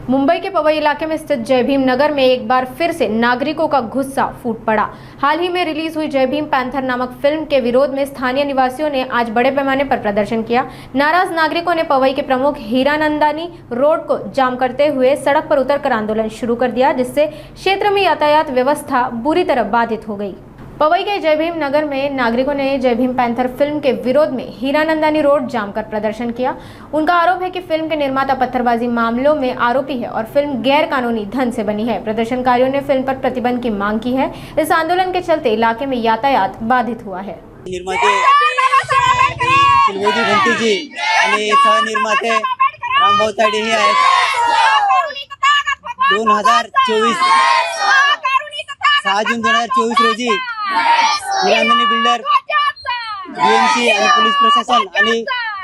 मुंबई के पवई इलाके में स्थित जय भीम नगर में एक बार फिर से नागरिकों का गुस्सा फूट पड़ा। हाल ही में रिलीज हुई जय भीम पैंथर नामक फिल्म के विरोध में स्थानीय निवासियों ने आज बड़े पैमाने पर प्रदर्शन किया। नाराज नागरिकों ने पवई के प्रमुख हीरानंदानी रोड को जाम करते हुए सड़क पर उतरकर आंदोलन शुरू कर दिया, जिससे क्षेत्र में यातायात व्यवस्था बुरी तरह बाधित हो गई। पवई के जय भीम नगर में नागरिकों ने जय भीम पैंथर फिल्म के विरोध में हीरानंदानी रोड जाम कर प्रदर्शन किया। उनका आरोप है कि फिल्म के निर्माता पत्थरबाजी मामलों में आरोपी है और फिल्म गैर कानूनी धन से बनी है। प्रदर्शनकारियों ने फिल्म पर प्रतिबंध की मांग की है। इस आंदोलन के चलते इलाके में यातायात बाधित हुआ है। निर्माते शिलवेजी भंतीजी आणि सहनिर्माते रामभाऊ ताडे हे आहेत। 2024 6 जून 2024 रोजी हीरानंदानी बिल्डर, बीएमसी आणि पोलीस प्रशासन आणि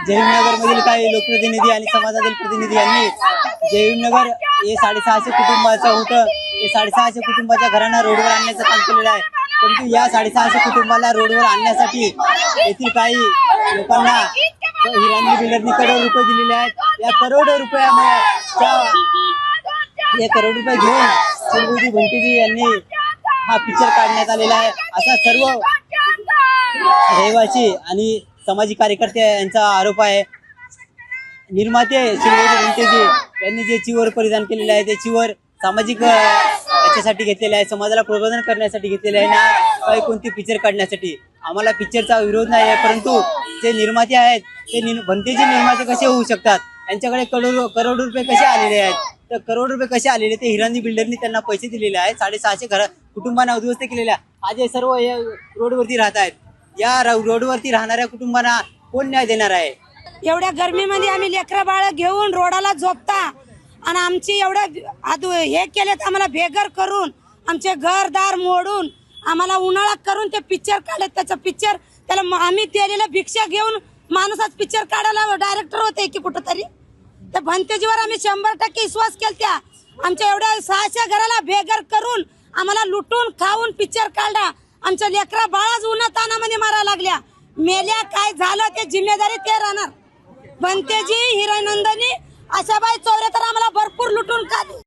जय भीम नगर मधील काही लोकप्रतिनिधी आणि समाजातील प्रतिनिधी यांनी जय भीम नगर हे 650 कुटुंबाचं होतं। हे 650 कुटुंबाच्या घरांना रोडवर आणण्याचं काम केलेलं आहे, परंतु या 650 कुटुंबाला रोडवर आणण्यासाठी येथील काही लोकांना हीरानंदानी बिल्डरनी करोड रुपये दिलेले आहेत। या करोड रुपयामुळे हे करोड रुपये घेऊन शिलवेजी भंतीजी यांनी हा पिक्चर काढण्यात आलेला आहे, असा सर्व रहिवासी आणि सामाजिक कार्यकर्ते यांचा आरोप आहे। निर्माते शिलवेजी भंतीजी यांनी जे चिवर परिधान केलेले आहे ते चिवर सामाजिक याच्यासाठी घेतलेले आहे, समाजाला प्रबोधन करण्यासाठी घेतलेले आहे ना काही कोणती पिक्चर काढण्यासाठी। आम्हाला पिक्चरचा विरोध नाही आहे, परंतु जे निर्माते आहेत ते भंतीजी निर्माते कसे होऊ शकतात, यांच्याकडे करोड रुपये कसे आलेले आहेत, तर करोड रुपये कसे आलेले ते हीरानंदानी बिल्डरनी त्यांना पैसे दिलेले आहेत। 650 घर कुटुंबांना उद्ध्वस्त केलेल्या आज हे सर्व हे रोडवरती राहत आहेत। या रोडवरती राहणाऱ्या कुटुंबांना कोण न्याय देणार आहे? एवढ्या गर्मीमध्ये आम्ही लेकरं बाळ घेऊन रोडाला झोपता आणि आमची एवढं हे केलेत, आम्हाला बेघर करून आमचे घरदार मोडून आम्हाला उन्हाळा करून ते पिक्चर काढले। त्याचं पिक्चर त्याला आम्ही दिलेलं भिक्षा घेऊन माणूसच पिक्चर काढायला डायरेक्टर होते की कुठंतरी। त्या भंतेजीवर आम्ही 100% विश्वास केलत्या। आमच्या एवढ्या 600 घराला बेघर करून आम्हाला लुटून खाऊन पिक्चर काढला। आमच्या लेकरा बाळाच उन्हातानामध्ये मारायला लागल्या, मेल्या काय झालं ते जिम्मेदारी ते राहणार। भंतेजी, हीरानंदानी, आशाबाई चौरे तर आम्हाला भरपूर लुटून खाली।